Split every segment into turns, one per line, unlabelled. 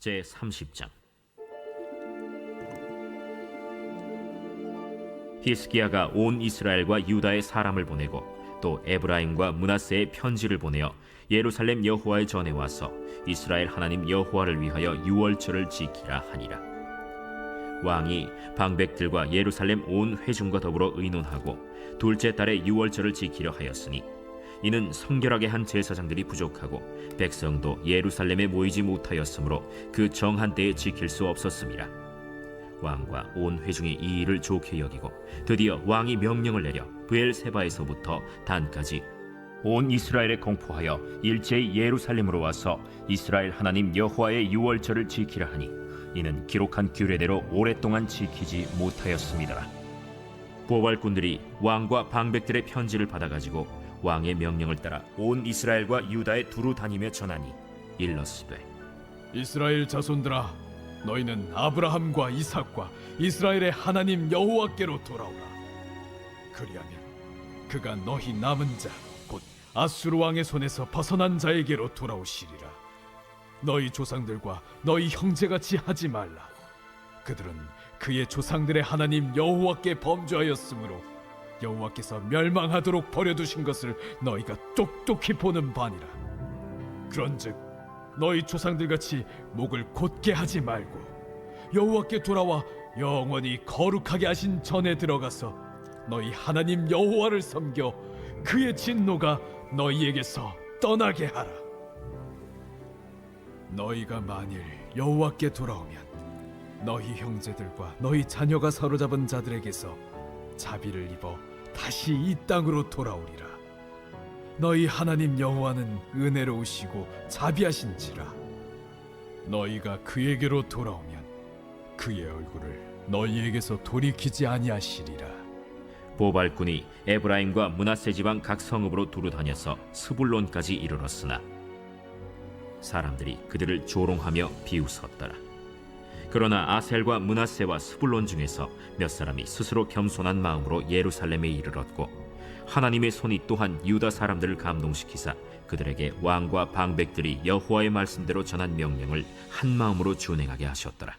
제30장. 히스기야가 온 이스라엘과 유다의 사람을 보내고 또 에브라임과 므낫세의 편지를 보내어 예루살렘 여호와의 전에 와서 이스라엘 하나님 여호와를 위하여 유월절을 지키라 하니라. 왕이 방백들과 예루살렘 온 회중과 더불어 의논하고 둘째 달에 유월절을 지키려 하였으니 이는 성결하게 한 제사장들이 부족하고 백성도 예루살렘에 모이지 못하였으므로 그 정한 때에 지킬 수 없었음이라. 왕과 온 회중이 이 일을 좋게 여기고 드디어 왕이 명령을 내려 브엘세바에서부터 단까지 온 이스라엘에 공포하여 일제히 예루살렘으로 와서 이스라엘 하나님 여호와의 유월절을 지키라 하니 이는 기록한 규례대로 오랫동안 지키지 못하였습니다. 보발꾼들이 왕과 방백들의 편지를 받아가지고 왕의 명령을 따라 온 이스라엘과 유다에 두루 다니며 전하니 일러스되,
이스라엘 자손들아, 너희는 아브라함과 이삭과 이스라엘의 하나님 여호와께로 돌아오라. 그리하면 그가 너희 남은 자 곧 아수르 왕의 손에서 벗어난 자에게로 돌아오시리라. 너희 조상들과 너희 형제같이 하지 말라. 그들은 그의 조상들의 하나님 여호와께 범죄하였으므로 여호와께서 멸망하도록 버려두신 것을 너희가 똑똑히 보는 바니라. 그런즉 너희 조상들같이 목을 곧게 하지 말고 여호와께 돌아와 영원히 거룩하게 하신 전에 들어가서 너희 하나님 여호와를 섬겨 그의 진노가 너희에게서 떠나게 하라. 너희가 만일 여호와께 돌아오면 너희 형제들과 너희 자녀가 사로잡은 자들에게서 자비를 입어 다시 이 땅으로 돌아오리라. 너희 하나님 여호와는 은혜로우시고 자비하신지라. 너희가 그에게로 돌아오면 그의 얼굴을 너희에게서 돌이키지 아니하시리라.
보발꾼이 에브라임과 므낫세 지방 각 성읍으로 두루 다녀서 스불론까지 이르렀으나 사람들이 그들을 조롱하며 비웃었더라. 그러나 아셀과 므낫세와 스불론 중에서 몇 사람이 스스로 겸손한 마음으로 예루살렘에 이르렀고 하나님의 손이 또한 유다 사람들을 감동시키사 그들에게 왕과 방백들이 여호와의 말씀대로 전한 명령을 한 마음으로 준행하게 하셨더라.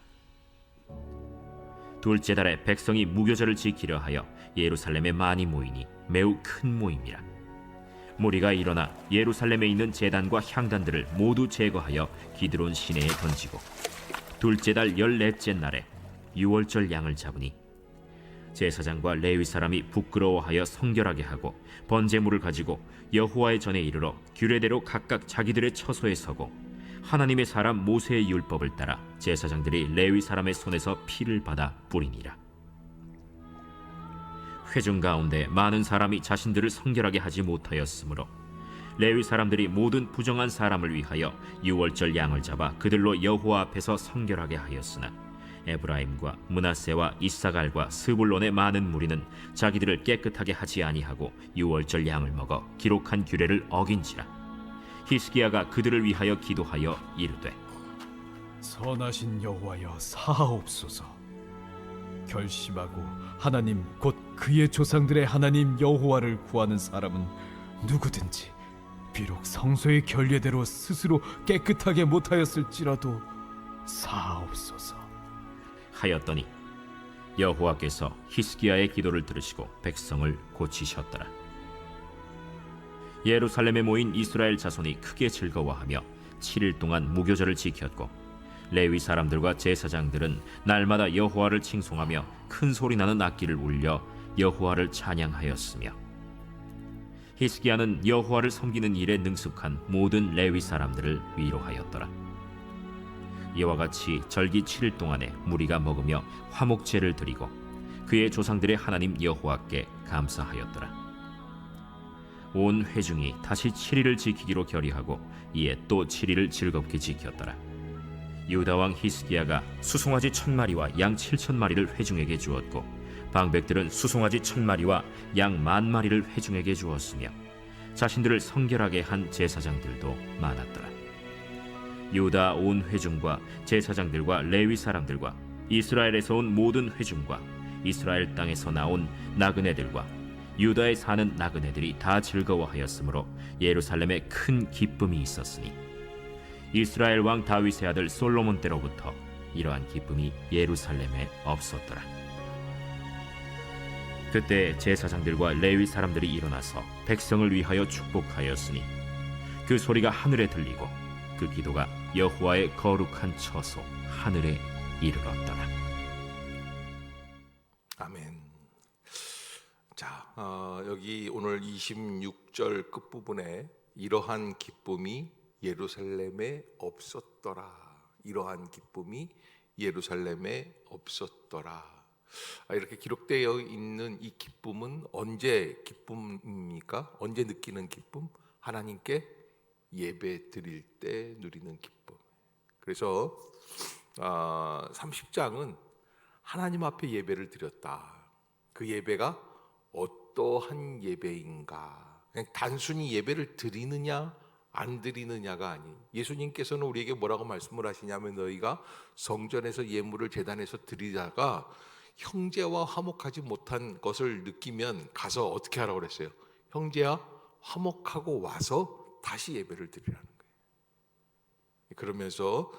둘째 달에 백성이 무교절을 지키려 하여 예루살렘에 많이 모이니 매우 큰 모임이라. 무리가 일어나 예루살렘에 있는 제단과 향단들을 모두 제거하여 기드론 시내에 던지고 둘째 달 14째 날에 유월절 양을 잡으니 제사장과 레위 사람이 부끄러워하여 성결하게 하고 번제물을 가지고 여호와의 전에 이르러 규례대로 각각 자기들의 처소에 서고 하나님의 사람 모세의 율법을 따라 제사장들이 레위 사람의 손에서 피를 받아 뿌리니라. 회중 가운데 많은 사람이 자신들을 성결하게 하지 못하였으므로 레위 사람들이 모든 부정한 사람을 위하여 유월절 양을 잡아 그들로 여호와 앞에서 성결하게 하였으나 에브라임과 므낫세와 이사갈과 스불론의 많은 무리는 자기들을 깨끗하게 하지 아니하고 유월절 양을 먹어 기록한 규례를 어긴지라. 히스기야가 그들을 위하여 기도하여 이르되,
선하신 여호와여 사하옵소서. 결심하고 하나님 곧 그의 조상들의 하나님 여호와를 구하는 사람은 누구든지 비록 성소의 결례대로 스스로 깨끗하게 못하였을지라도 사하옵소서
하였더니 여호와께서 히스기야의 기도를 들으시고 백성을 고치셨더라. 예루살렘에 모인 이스라엘 자손이 크게 즐거워하며 7일 동안 무교절을 지켰고 레위 사람들과 제사장들은 날마다 여호와를 칭송하며 큰 소리 나는 악기를 울려 여호와를 찬양하였으며 히스기야는 여호와를 섬기는 일에 능숙한 모든 레위 사람들을 위로하였더라. 이와 같이 절기 7일 동안에 무리가 먹으며 화목제를 드리고 그의 조상들의 하나님 여호와께 감사하였더라. 온 회중이 다시 7일을 지키기로 결의하고 이에 또 7일을 즐겁게 지켰더라. 유다 왕 히스기야가 수송아지 1000마리와 양 7000마리를 회중에게 주었고 방백들은 수송아지 1000마리와 양 10,000마리를 회중에게 주었으며 자신들을 성결하게 한 제사장들도 많았더라. 유다 온 회중과 제사장들과 레위 사람들과 이스라엘에서 온 모든 회중과 이스라엘 땅에서 나온 나그네들과 유다에 사는 나그네들이 다 즐거워하였으므로 예루살렘에 큰 기쁨이 있었으니 이스라엘 왕 다윗의 아들 솔로몬 때로부터 이러한 기쁨이 예루살렘에 없었더라. 그때 제사장들과 레위 사람들이 일어나서 백성을 위하여 축복하였으니 그 소리가 하늘에 들리고 그 기도가 여호와의 거룩한 처소 하늘에 이르렀더라.
아멘. 자, 여기 오늘 26절 끝부분에 이러한 기쁨이 예루살렘에 없었더라. 이러한 기쁨이 예루살렘에 없었더라. 이렇게 기록되어 있는 이 기쁨은 언제 기쁨입니까? 언제 느끼는 기쁨? 하나님께 예배 드릴 때 누리는 기쁨. 그래서 30장은 하나님 앞에 예배를 드렸다. 그 예배가 어떠한 예배인가? 그냥 단순히 예배를 드리느냐 안 드리느냐가 아닌, 예수님께서는 우리에게 뭐라고 말씀을 하시냐면 너희가 성전에서 예물을 제단에서 드리다가 형제와 화목하지 못한 것을 느끼면 가서 어떻게 하라고 그랬어요? 형제와 화목하고 와서 다시 예배를 드리라는 거예요. 그러면서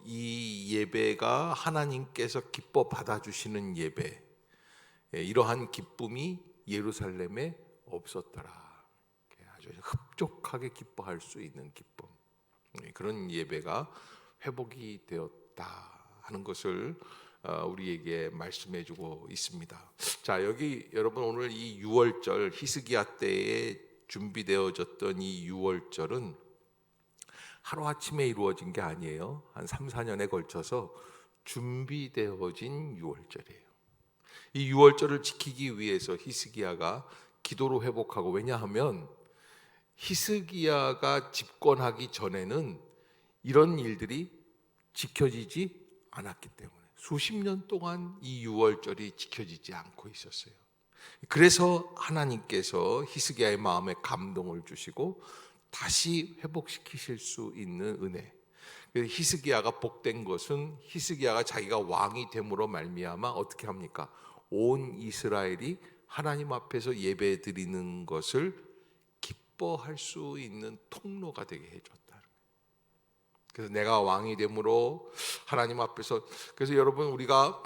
이 예배가 하나님께서 기뻐 받아주시는 예배, 이러한 기쁨이 예루살렘에 없었더라. 아주 흡족하게 기뻐할 수 있는 기쁨, 그런 예배가 회복이 되었다 하는 것을 우리에게 말씀해주고 있습니다. 자, 여기 여러분 오늘 이 6월절 히스기야 때에 준비되어졌던 이 6월절은 하루아침에 이루어진 게 아니에요. 한 3, 4년에 걸쳐서 준비되어진 6월절이에요. 이 6월절을 지키기 위해서 히스기야가 기도로 회복하고, 왜냐하면 히스기야가 집권하기 전에는 이런 일들이 지켜지지 않았기 때문에 수십 년 동안 이 6월절이 지켜지지 않고 있었어요. 그래서 하나님께서 히스기야의 마음에 감동을 주시고 다시 회복시키실 수 있는 은혜. 히스기야가 복된 것은 히스기야가 자기가 왕이 됨으로 말미암아 어떻게 합니까? 온 이스라엘이 하나님 앞에서 예배 드리는 것을 기뻐할 수 있는 통로가 되게 해줬다. 그래서 내가 왕이 됨으로 하나님 앞에서, 그래서 여러분 우리가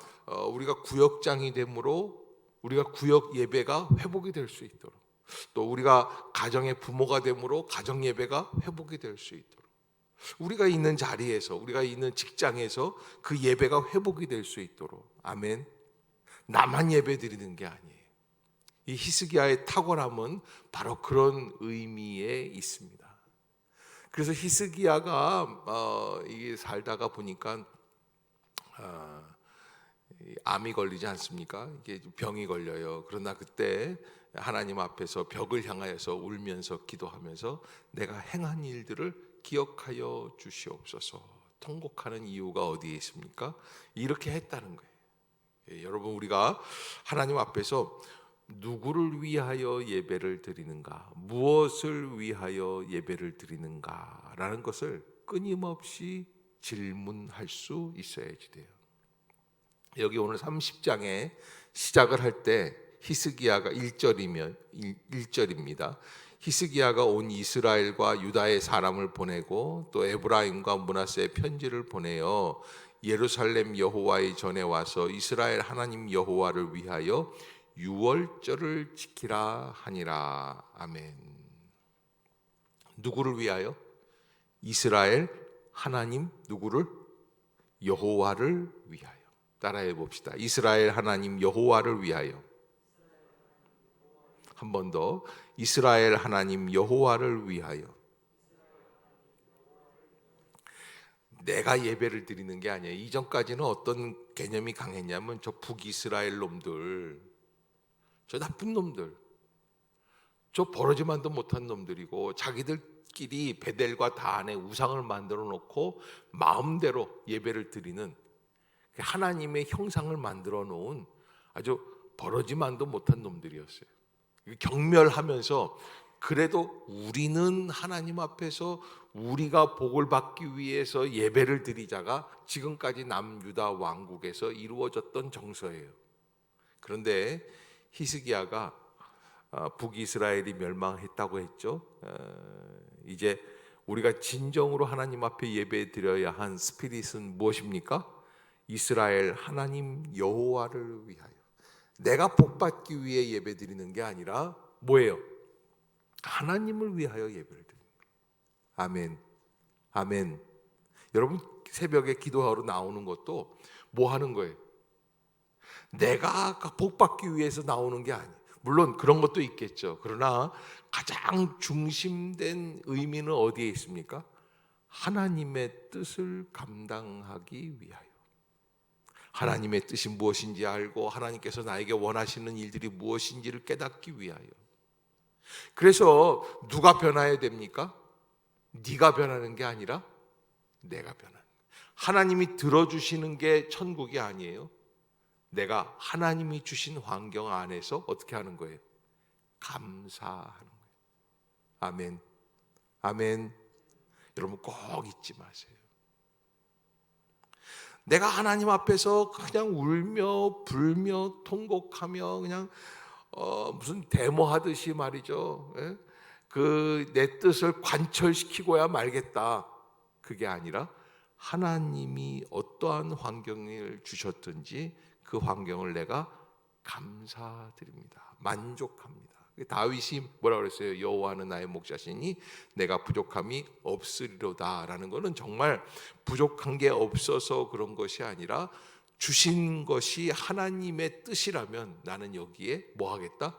구역장이 됨으로 우리가 구역 예배가 회복이 될 수 있도록, 또 우리가 가정의 부모가 됨으로 가정 예배가 회복이 될 수 있도록, 우리가 있는 자리에서, 우리가 있는 직장에서 그 예배가 회복이 될 수 있도록. 아멘. 나만 예배 드리는 게 아니에요. 이 히스기야의 탁월함은 바로 그런 의미에 있습니다. 그래서 히스기야가 이게 살다가 보니까 암이 걸리지 않습니까? 이게 병이 걸려요. 그러나 그때 하나님 앞에서 벽을 향하여서 울면서 기도하면서 내가 행한 일들을 기억하여 주시옵소서. 통곡하는 이유가 어디에 있습니까? 이렇게 했다는 거예요. 여러분, 우리가 하나님 앞에서 누구를 위하여 예배를 드리는가, 무엇을 위하여 예배를 드리는가 라는 것을 끊임없이 질문할 수 있어야지 돼요. 여기 오늘 30장에 시작을 할 때 히스기야가 1절입니다. 히스기야가 온 이스라엘과 유다의 사람을 보내고 또 에브라임과 므낫세의 편지를 보내어 예루살렘 여호와의 전에 와서 이스라엘 하나님 여호와를 위하여 유월절을 지키라 하니라. 아멘. 누구를 위하여? 이스라엘 하나님 누구를? 여호와를 위하여. 따라해 봅시다. 이스라엘 하나님 여호와를 위하여. 한 번 더. 이스라엘 하나님 여호와를 위하여. 내가 예배를 드리는 게 아니에요. 이전까지는 어떤 개념이 강했냐면 저 북이스라엘 놈들, 저 나쁜 놈들, 저 버러지만도 못한 놈들이고 자기들끼리 베델과 다안에 우상을 만들어 놓고 마음대로 예배를 드리는 하나님의 형상을 만들어 놓은 아주 버러지만도 못한 놈들이었어요. 경멸하면서 그래도 우리는 하나님 앞에서 우리가 복을 받기 위해서 예배를 드리자가 지금까지 남유다 왕국에서 이루어졌던 정서예요. 그런데 히스기야가 북이스라엘이 멸망했다고 했죠. 이제 우리가 진정으로 하나님 앞에 예배 드려야 한 스피릿은 무엇입니까? 이스라엘 하나님 여호와를 위하여. 내가 복받기 위해 예배 드리는 게 아니라 뭐예요? 하나님을 위하여 예배를 드리는 거예요. 아멘. 아멘. 여러분 새벽에 기도하러 나오는 것도 뭐 하는 거예요? 내가 복받기 위해서 나오는 게 아니에요. 물론 그런 것도 있겠죠. 그러나 가장 중심된 의미는 어디에 있습니까? 하나님의 뜻을 감당하기 위하여. 하나님의 뜻이 무엇인지 알고 하나님께서 나에게 원하시는 일들이 무엇인지를 깨닫기 위하여. 그래서 누가 변화해야 됩니까? 네가 변하는 게 아니라 내가 변하는 거예요. 하나님이 들어주시는 게 천국이 아니에요. 내가 하나님이 주신 환경 안에서 어떻게 하는 거예요? 감사하는 거예요. 아멘. 아멘. 여러분 꼭 잊지 마세요. 내가 하나님 앞에서 그냥 울며 불며 통곡하며 그냥 무슨 데모하듯이 말이죠. 그 내 뜻을 관철시키고야 말겠다. 그게 아니라 하나님이 어떠한 환경을 주셨든지 그 환경을 내가 감사드립니다. 만족합니다. 다윗이 뭐라 그랬어요? 여호와는 나의 목자시니 내가 부족함이 없으리로다라는 것은 정말 부족한 게 없어서 그런 것이 아니라 주신 것이 하나님의 뜻이라면 나는 여기에 뭐 하겠다?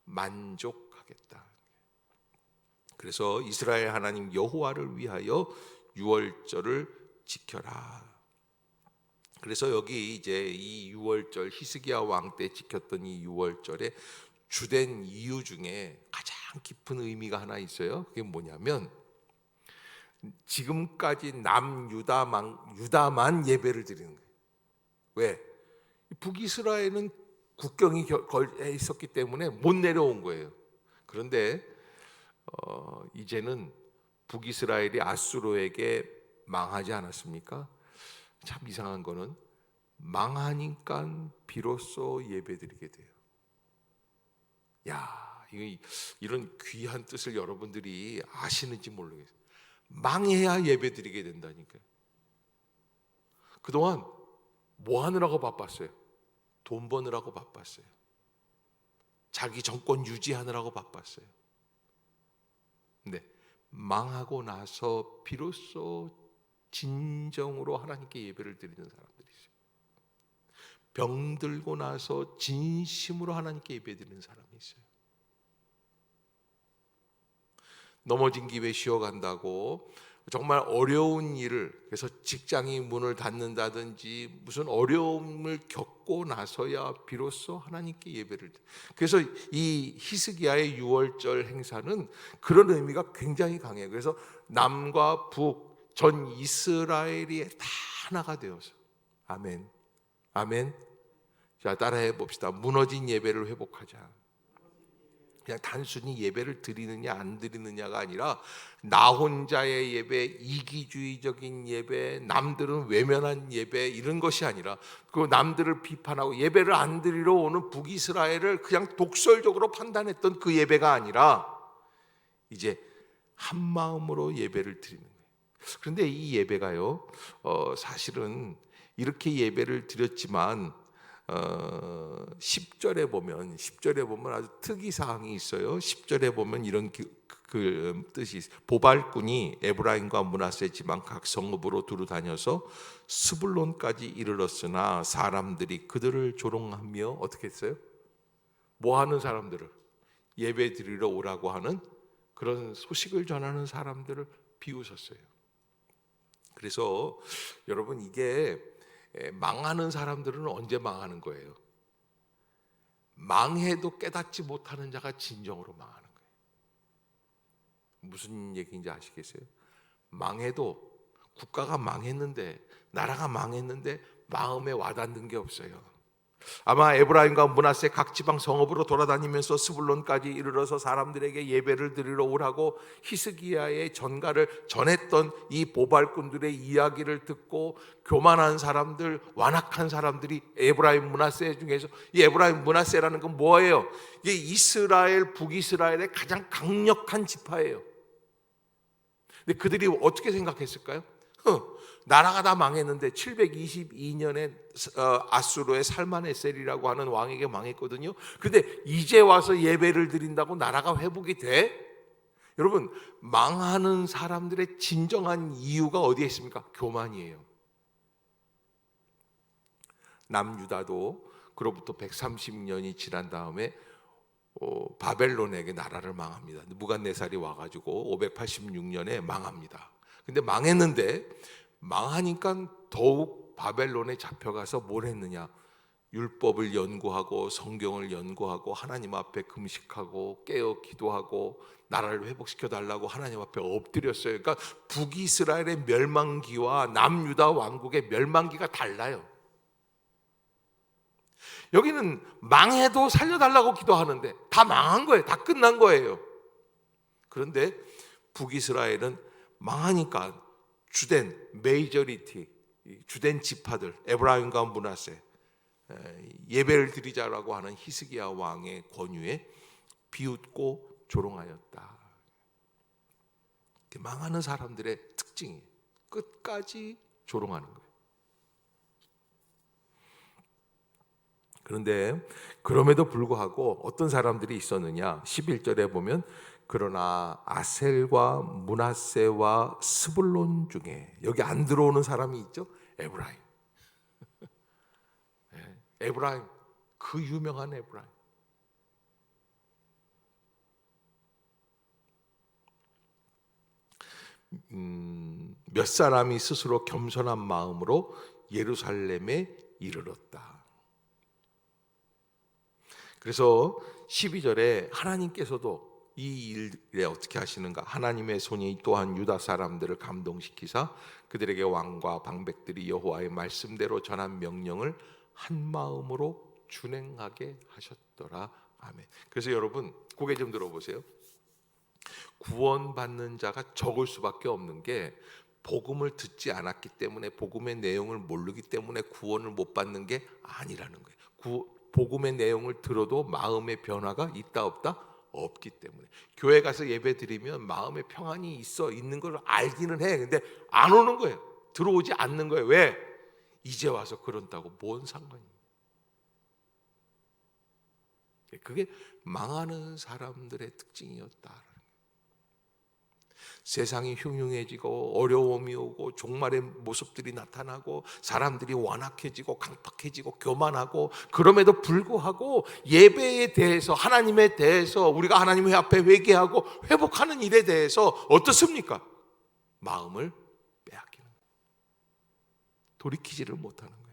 만족하겠다. 그래서 이스라엘 하나님 여호와를 위하여 유월절을 지켜라. 그래서 여기 이제 이 유월절 히스기야 왕 때 지켰던 이 유월절의 주된 이유 중에 가장 깊은 의미가 하나 있어요. 그게 뭐냐면 지금까지 남유다만 예배를 드리는 거예요. 왜? 북이스라엘은 국경이 걸려 있었기 때문에 못 내려온 거예요. 그런데 이제는 북이스라엘이 아수르에게 망하지 않았습니까? 참 이상한 거는 망하니까 비로소 예배드리게 돼요. 야, 이런 귀한 뜻을 여러분들이 아시는지 모르겠어요. 망해야 예배드리게 된다니까요. 그동안 뭐 하느라고 바빴어요? 돈 버느라고 바빴어요. 자기 정권 유지하느라고 바빴어요. 근데 망하고 나서 비로소 진정으로 하나님께 예배를 드리는 사람들이 있어요. 병들고 나서 진심으로 하나님께 예배 드리는 사람이 있어요. 넘어진 김에 쉬어간다고 정말 어려운 일을, 그래서 직장이 문을 닫는다든지 무슨 어려움을 겪고 나서야 비로소 하나님께 예배를 드려요. 그래서 이 히스기야의 유월절 행사는 그런 의미가 굉장히 강해요. 그래서 남과 북 전 이스라엘이 다 하나가 되어서. 아멘. 아멘. 자, 따라해 봅시다. 무너진 예배를 회복하자. 그냥 단순히 예배를 드리느냐 안 드리느냐가 아니라 나 혼자의 예배, 이기주의적인 예배, 남들은 외면한 예배 이런 것이 아니라 그 남들을 비판하고 예배를 안 드리러 오는 북이스라엘을 그냥 독설적으로 판단했던 그 예배가 아니라 이제 한 마음으로 예배를 드리는 거예요. 그런데 이 예배가요, 사실은 이렇게 예배를 드렸지만 10절에 보면 아주 특이 사항이 있어요. 10절에 보면 이런 그 뜻이 있어요. 보발꾼이 에브라임과 므낫세 지방 각 성읍으로 두루 다녀서 스불론까지 이르렀으나 사람들이 그들을 조롱하며 어떻게 했어요? 뭐 하는 사람들을? 예배 드리러 오라고 하는 그런 소식을 전하는 사람들을 비웃었어요. 그래서 여러분 이게 망하는 사람들은 언제 망하는 거예요? 망해도 깨닫지 못하는 자가 진정으로 망하는 거예요. 무슨 얘기인지 아시겠어요? 망해도 국가가 망했는데 나라가 망했는데 마음에 와닿는 게 없어요. 아마 에브라임과 므낫세 각 지방 성읍으로 돌아다니면서 스불론까지 이르러서 사람들에게 예배를 드리러 오라고 히스기야의 전가를 전했던 이 보발꾼들의 이야기를 듣고 교만한 사람들, 완악한 사람들이 에브라임 므낫세 중에서 이 에브라임 므낫세라는 건 뭐예요? 이게 이스라엘 북이스라엘의 가장 강력한 지파예요. 근데 그들이 어떻게 생각했을까요? 나라가 다 망했는데 722년에 아수르의 살만에셀이라고 하는 왕에게 망했거든요. 근데 이제 와서 예배를 드린다고 나라가 회복이 돼? 여러분, 망하는 사람들의 진정한 이유가 어디에 있습니까? 교만이에요. 남유다도 그로부터 130년이 지난 다음에 바벨론에게 나라를 망합니다. 무갓네살이 와가지고 586년에 망합니다. 근데 망했는데 망하니까 더욱 바벨론에 잡혀가서 뭘 했느냐? 율법을 연구하고 성경을 연구하고 하나님 앞에 금식하고 깨어 기도하고 나라를 회복시켜 달라고 하나님 앞에 엎드렸어요. 그러니까 북이스라엘의 멸망기와 남유다 왕국의 멸망기가 달라요. 여기는 망해도 살려달라고 기도하는데 다 망한 거예요. 다 끝난 거예요. 그런데 북이스라엘은 망하니까 주된 메이저리티, 주된 지파들 에브라임과 므낫세 예배를 드리자라고 하는 히스기야 왕의 권유에 비웃고 조롱하였다. 망하는 사람들의 특징이 끝까지 조롱하는 거예요. 그런데 그럼에도 불구하고 어떤 사람들이 있었느냐? 11절에 보면 그러나 아셀과 므낫세와 스불론 중에 여기 안 들어오는 사람이 있죠? 에브라임. 에브라임, 그 유명한 에브라임. 몇 사람이 스스로 겸손한 마음으로 예루살렘에 이르렀다. 그래서 12절에 하나님께서도 이 일에 어떻게 하시는가? 하나님의 손이 또한 유다 사람들을 감동시키사 그들에게 왕과 방백들이 여호와의 말씀대로 전한 명령을 한 마음으로 준행하게 하셨더라. 아멘. 그래서 여러분 고개 좀 들어보세요. 구원받는 자가 적을 수밖에 없는 게 복음을 듣지 않았기 때문에, 복음의 내용을 모르기 때문에 구원을 못 받는 게 아니라는 거예요. 복음의 내용을 들어도 마음의 변화가 있다 없다? 없기 때문에. 교회 가서 예배 드리면 마음의 평안이 있는 걸 알기는 해. 근데 안 오는 거예요. 들어오지 않는 거예요. 왜? 이제 와서 그런다고 뭔 상관이에요? 그게 망하는 사람들의 특징이었다. 세상이 흉흉해지고 어려움이 오고 종말의 모습들이 나타나고 사람들이 완악해지고 강팍해지고 교만하고, 그럼에도 불구하고 예배에 대해서, 하나님에 대해서 우리가 하나님 앞에 회개하고 회복하는 일에 대해서 어떻습니까? 마음을 빼앗기는 거예요. 돌이키지를 못하는 거예요.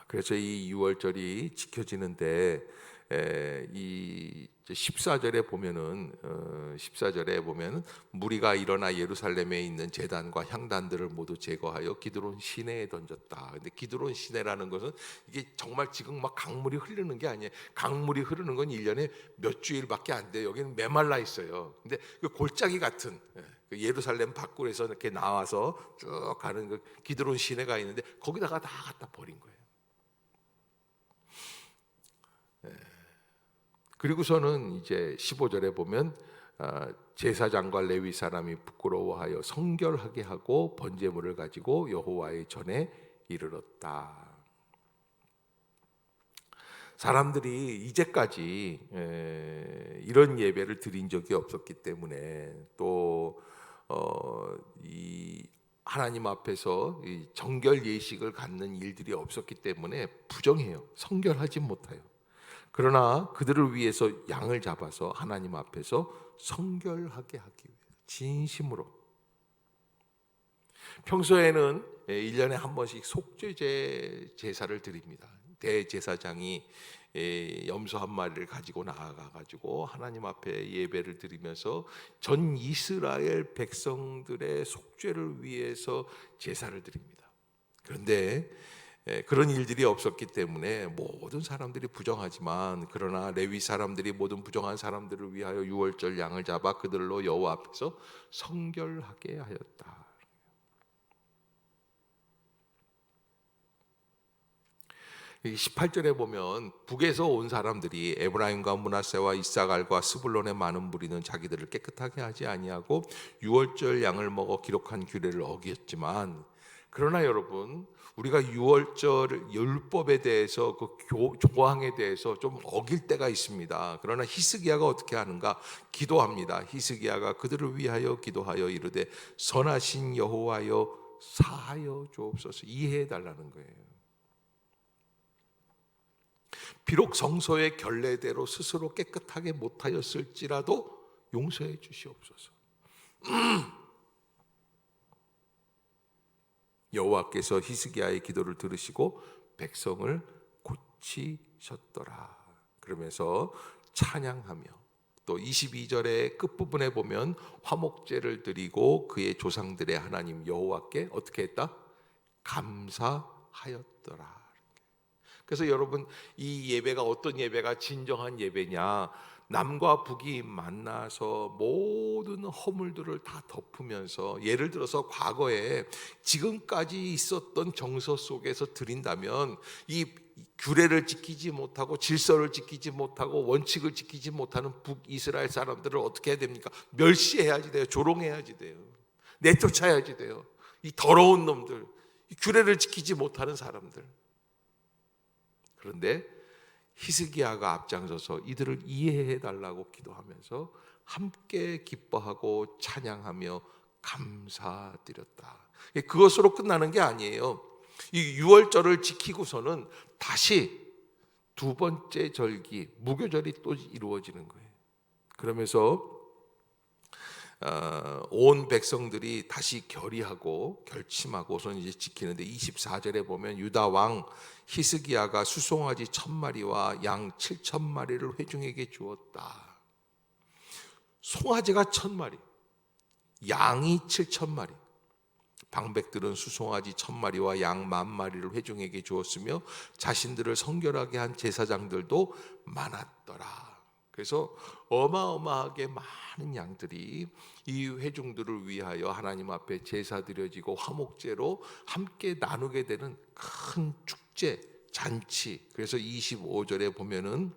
그래서 이 유월절이 지켜지는데 이 14절에 보면은 무리가 일어나 예루살렘에 있는 제단과 향단들을 모두 제거하여 기드론 시내에 던졌다. 근데 기드론 시내라는 것은 이게 정말 지금 막 강물이 흐르는 게 아니에요. 강물이 흐르는 건 1년에 몇 주일밖에 안 돼요. 여기는 메말라 있어요. 근데 그 골짜기 같은 예루살렘 밖으로서 이렇게 나와서 쭉 가는 그 기드론 시내가 있는데 거기다가 다 갖다 버린 거예요. 그리고서는 이제 15절에 보면 제사장과 레위 사람이 부끄러워하여 성결하게 하고 번제물을 가지고 여호와의 전에 이르렀다. 사람들이 이제까지 이런 예배를 드린 적이 없었기 때문에, 또 이 하나님 앞에서 이 정결 예식을 갖는 일들이 없었기 때문에 부정해요. 성결하지 못해요. 그러나 그들을 위해서 양을 잡아서 하나님 앞에서 성결하게 하기 위해 진심으로, 평소에는 1년에 한 번씩 속죄제 제사를 드립니다. 대제사장이 염소 한 마리를 가지고 나아가가지고 하나님 앞에 예배를 드리면서 전 이스라엘 백성들의 속죄를 위해서 제사를 드립니다. 그런데 그런 일들이 없었기 때문에 모든 사람들이 부정하지만, 그러나 레위 사람들이 모든 부정한 사람들을 위하여 유월절 양을 잡아 그들로 여호와 앞에서 성결하게 하였다. 18절에 보면 북에서 온 사람들이 에브라임과 므낫세와 이사갈과 스불론의 많은 무리는 자기들을 깨끗하게 하지 아니하고 유월절 양을 먹어 기록한 규례를 어겼지만, 그러나 여러분, 우리가 유월절 율법에 대해서 그 조항에 대해서 좀 어길 때가 있습니다. 그러나 히스기야가 어떻게 하는가? 기도합니다. 히스기야가 그들을 위하여 기도하여 이르되 선하신 여호와여 사하여 주옵소서. 이해해 달라는 거예요. 비록 성소의 결례대로 스스로 깨끗하게 못하였을지라도 용서해 주시옵소서. 여호와께서 히스기야의 기도를 들으시고 백성을 고치셨더라. 그러면서 찬양하며, 또 22절의 끝부분에 보면 화목제를 드리고 그의 조상들의 하나님 여호와께 어떻게 했다? 감사하였더라. 그래서 여러분, 이 예배가 어떤 예배가 진정한 예배냐? 남과 북이 만나서 모든 허물들을 다 덮으면서, 예를 들어서 과거에 지금까지 있었던 정서 속에서 드린다면 이 규례를 지키지 못하고 질서를 지키지 못하고 원칙을 지키지 못하는 북이스라엘 사람들을 어떻게 해야 됩니까? 멸시해야지 돼요. 조롱해야지 돼요. 내쫓아야지 돼요. 이 더러운 놈들, 이 규례를 지키지 못하는 사람들. 그런데 히스기야가 앞장서서 이들을 이해해 달라고 기도하면서 함께 기뻐하고 찬양하며 감사드렸다. 그것으로 끝나는 게 아니에요. 이 유월절을 지키고서는 다시 두 번째 절기 무교절이 또 이루어지는 거예요. 그러면서 온 백성들이 다시 결의하고 결심하고선 이제 지키는데, 24절에 보면 유다 왕 히스기야가 수송아지 1000마리와 양 7000마리를 회중에게 주었다. 송아지가 1000마리, 양이 7000마리, 방백들은 수송아지 1000마리와 양 10,000마리를 회중에게 주었으며 자신들을 성결하게 한 제사장들도 많았더라. 그래서 어마어마하게 많은 양들이 이 회중들을 위하여 하나님 앞에 제사 드려지고 화목제로 함께 나누게 되는 큰 축제, 잔치. 그래서 25절에 보면은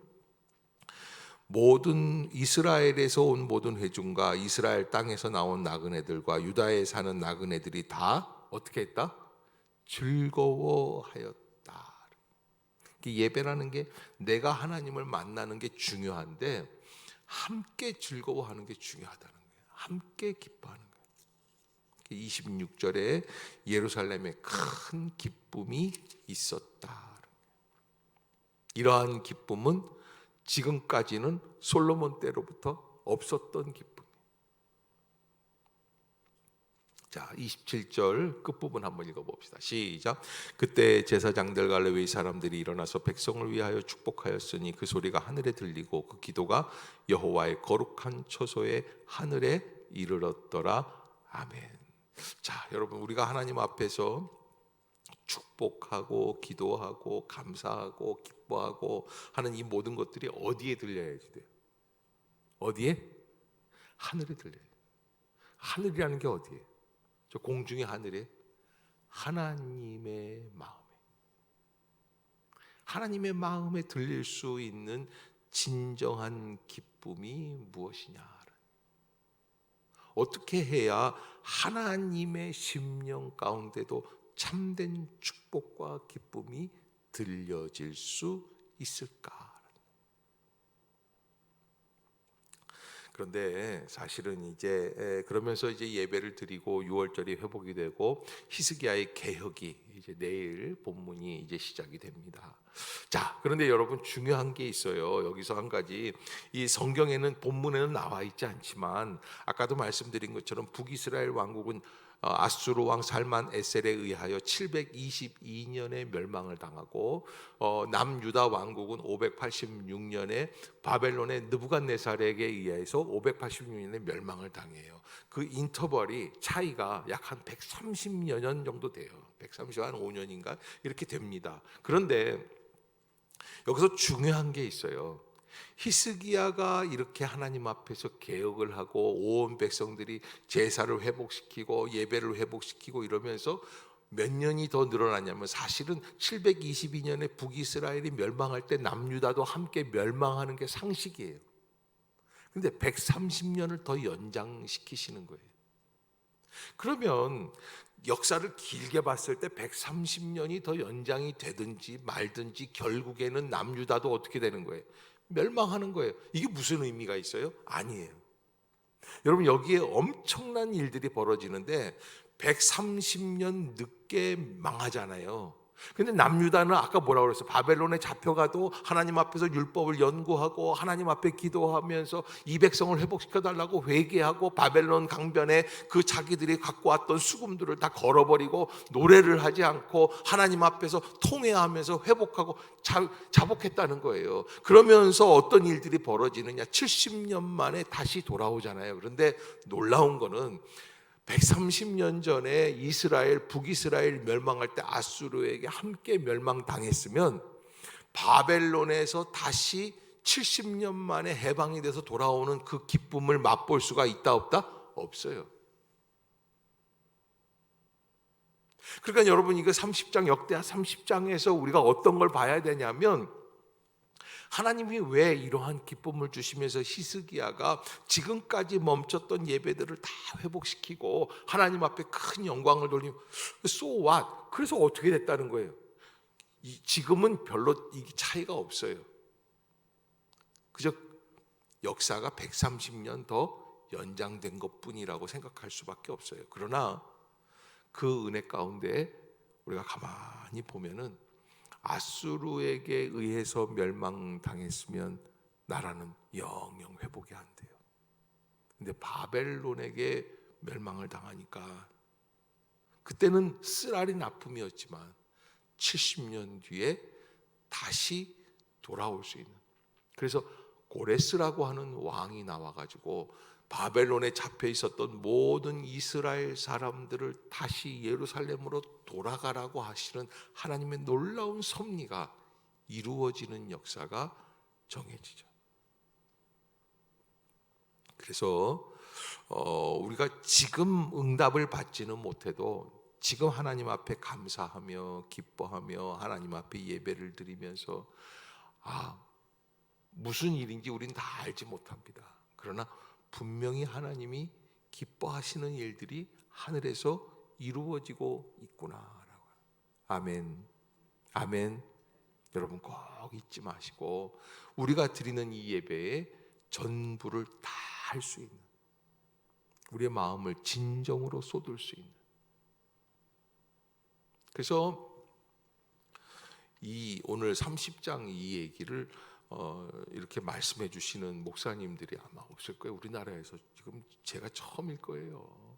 모든 이스라엘에서 온 모든 회중과 이스라엘 땅에서 나온 나그네들과 유다에 사는 나그네들이 다 어떻게 했다? 즐거워하였다. 예배라는 게 내가 하나님을 만나는 게 중요한데 함께 즐거워하는 게 중요하다는 거예요. 함께 기뻐하는 거예요. 26절에 예루살렘에 큰 기쁨이 있었다. 이러한 기쁨은 지금까지는 솔로몬 때로부터 없었던 기쁨. 자, 27절 끝부분 한번 읽어봅시다. 시작. 그때 제사장들과 레위 사람들이 일어나서 백성을 위하여 축복하였으니 그 소리가 하늘에 들리고 그 기도가 여호와의 거룩한 처소에 하늘에 이르렀더라. 아멘. 자, 여러분, 우리가 하나님 앞에서 축복하고 기도하고 감사하고 기뻐하고 하는 이 모든 것들이 어디에 들려야지 돼요? 어디에? 하늘에 들려요. 하늘이라는 게 어디에? 저 공중의 하늘에 하나님의 마음에, 하나님의 마음에 들릴 수 있는 진정한 기쁨이 무엇이냐? 어떻게 해야 하나님의 심령 가운데도 참된 축복과 기쁨이 들려질 수 있을까? 그런데 사실은 이제 그러면서 이제 예배를 드리고 유월절이 회복이 되고 히스기야의 개혁이 이제 내일 본문이 이제 시작이 됩니다. 자, 그런데 여러분, 중요한 게 있어요. 여기서 한 가지, 이 성경에는 본문에는 나와 있지 않지만 아까도 말씀드린 것처럼 북이스라엘 왕국은 아수르 왕 살만 에셀에 의하여 722년에 멸망을 당하고 남유다 왕국은 586년에 바벨론의 느부갓네살에게 의해서 586년에 멸망을 당해요. 그 인터벌이 차이가 약 한 130여 년 정도 돼요. 135년인가 이렇게 됩니다. 그런데 여기서 중요한 게 있어요. 히스기야가 이렇게 하나님 앞에서 개혁을 하고 온 백성들이 제사를 회복시키고 예배를 회복시키고 이러면서 몇 년이 더 늘어났냐면 사실은 722년에 북이스라엘이 멸망할 때 남유다도 함께 멸망하는 게 상식이에요. 근데 130년을 더 연장시키시는 거예요. 그러면 역사를 길게 봤을 때 130년이 더 연장이 되든지 말든지 결국에는 남유다도 어떻게 되는 거예요? 멸망하는 거예요. 이게 무슨 의미가 있어요? 아니에요. 여러분, 여기에 엄청난 일들이 벌어지는데 130년 늦게 망하잖아요. 근데 남유다는 아까 뭐라고 그랬어요? 바벨론에 잡혀가도 하나님 앞에서 율법을 연구하고 하나님 앞에 기도하면서 이 백성을 회복시켜 달라고 회개하고 바벨론 강변에 그 자기들이 갖고 왔던 수금들을 다 걸어버리고 노래를 하지 않고 하나님 앞에서 통회하면서 회복하고 자복했다는 거예요. 그러면서 어떤 일들이 벌어지느냐? 70년 만에 다시 돌아오잖아요. 그런데 놀라운 거는 130년 전에 이스라엘, 북이스라엘 멸망할 때 아수르에게 함께 멸망당했으면 바벨론에서 다시 70년 만에 해방이 돼서 돌아오는 그 기쁨을 맛볼 수가 있다 없다? 없어요. 그러니까 여러분, 이거 30장 역대하 30장에서 우리가 어떤 걸 봐야 되냐면 하나님이 왜 이러한 기쁨을 주시면서 히스기야가 지금까지 멈췄던 예배들을 다 회복시키고 하나님 앞에 큰 영광을 돌리고 so what? 그래서 어떻게 됐다는 거예요? 지금은 별로 이 차이가 없어요. 그저 역사가 130년 더 연장된 것뿐이라고 생각할 수밖에 없어요. 그러나 그 은혜 가운데 우리가 가만히 보면은 아수르에게 의해서 멸망당했으면 나라는 영영 회복이 안 돼요. 근데 바벨론에게 멸망을 당하니까 그때는 쓰라린 아픔이었지만 70년 뒤에 다시 돌아올 수 있는, 그래서 고레스라고 하는 왕이 나와가지고 바벨론에 잡혀 있었던 모든 이스라엘 사람들을 다시 예루살렘으로 돌아가라고 하시는 하나님의 놀라운 섭리가 이루어지는 역사가 정해지죠. 그래서 우리가 지금 응답을 받지는 못해도 지금 하나님 앞에 감사하며 기뻐하며 하나님 앞에 예배를 드리면서 무슨 일인지 우린 다 알지 못합니다. 그러나 분명히 하나님이 기뻐하시는 일들이 하늘에서 이루어지고 있구나라고. 아멘. 아멘. 여러분 꼭 잊지 마시고 우리가 드리는 이 예배에 전부를 다 할 수 있는, 우리의 마음을 진정으로 쏟을 수 있는. 그래서 이 오늘 30장 이 얘기를 이렇게 말씀해 주시는 목사님들이 아마 없을 거예요. 우리나라에서 지금 제가 처음일 거예요.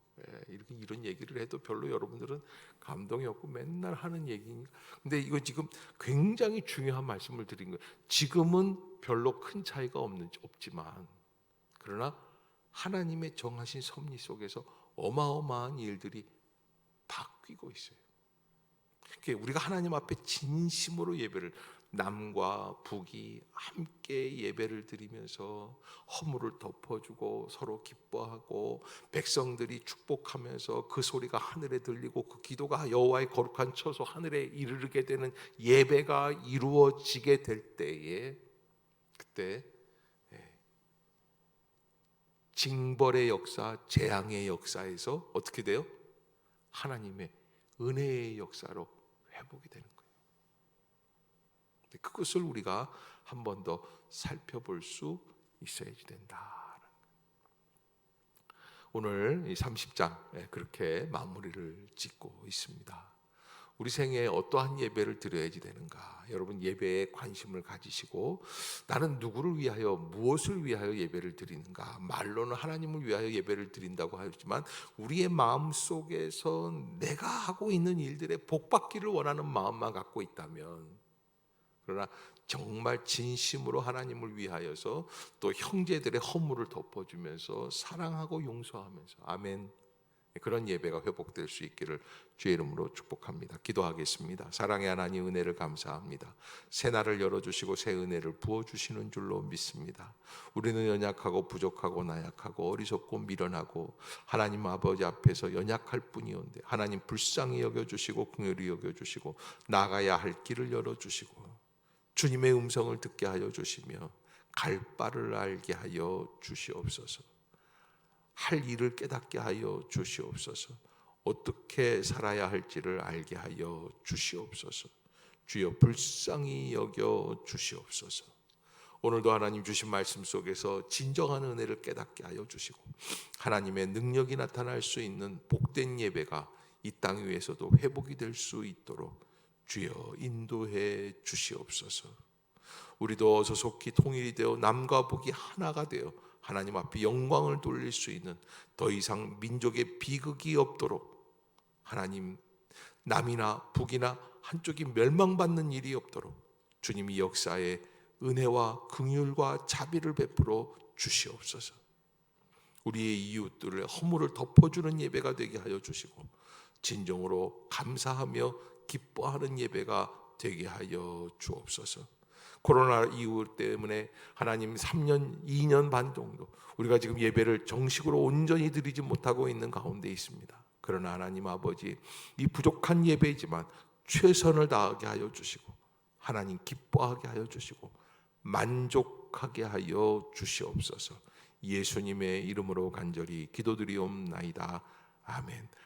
이렇게 이런 얘기를 해도 별로 여러분들은 감동이 없고 맨날 하는 얘기니까. 근데 이거 지금 굉장히 중요한 말씀을 드린 거예요. 지금은 별로 큰 차이가 없지만 그러나 하나님의 정하신 섭리 속에서 어마어마한 일들이 바뀌고 있어요. 우리가 하나님 앞에 진심으로 예배를, 남과 북이 함께 예배를 드리면서 허물을 덮어주고 서로 기뻐하고 백성들이 축복하면서 그 소리가 하늘에 들리고 그 기도가 여호와의 거룩한 처소 하늘에 이르게 되는 예배가 이루어지게 될 때에, 그때 징벌의 역사, 재앙의 역사에서 어떻게 돼요? 하나님의 은혜의 역사로 회복이 되는 거예요. 그것을 우리가 한 번 더 살펴볼 수 있어야지 된다. 오늘 이 30장 그렇게 마무리를 짓고 있습니다. 우리 생애에 어떠한 예배를 드려야지 되는가? 여러분, 예배에 관심을 가지시고 나는 누구를 위하여 무엇을 위하여 예배를 드리는가? 말로는 하나님을 위하여 예배를 드린다고 하지만 우리의 마음 속에서 내가 하고 있는 일들에 복받기를 원하는 마음만 갖고 있다면, 그러나 정말 진심으로 하나님을 위하여서 또 형제들의 허물을 덮어주면서 사랑하고 용서하면서, 아멘, 그런 예배가 회복될 수 있기를 주의 이름으로 축복합니다. 기도하겠습니다. 사랑의 하나님, 은혜를 감사합니다. 새 날을 열어주시고 새 은혜를 부어주시는 줄로 믿습니다. 우리는 연약하고 부족하고 나약하고 어리석고 미련하고 하나님 아버지 앞에서 연약할 뿐이온데 하나님 불쌍히 여겨주시고 긍휼히 여겨주시고 나가야 할 길을 열어주시고 주님의 음성을 듣게 하여 주시며 갈 바를 알게 하여 주시옵소서. 할 일을 깨닫게 하여 주시옵소서. 어떻게 살아야 할지를 알게 하여 주시옵소서. 주여 불쌍히 여겨 주시옵소서. 오늘도 하나님 주신 말씀 속에서 진정한 은혜를 깨닫게 하여 주시고 하나님의 능력이 나타날 수 있는 복된 예배가 이 땅 위에서도 회복이 될 수 있도록 주여 인도해 주시옵소서. 우리도 소속히 통일이 되어 남과 북이 하나가 되어 하나님 앞에 영광을 돌릴 수 있는 더 이상 민족의 비극이 없도록 하나님 남이나 북이나 한쪽이 멸망받는 일이 없도록 주님이 역사에 은혜와 긍휼과 자비를 베풀어 주시옵소서. 우리의 이웃들의 허물을 덮어주는 예배가 되게 하여 주시고 진정으로 감사하며 기뻐하는 예배가 되게 하여 주옵소서. 코로나 이후 때문에 하나님 3년, 2년 반 정도 우리가 지금 예배를 정식으로 온전히 드리지 못하고 있는 가운데 있습니다. 그러나 하나님 아버지, 이 부족한 예배이지만 최선을 다하게 하여 주시고 하나님 기뻐하게 하여 주시고 만족하게 하여 주시옵소서. 예수님의 이름으로 간절히 기도드리옵나이다. 아멘.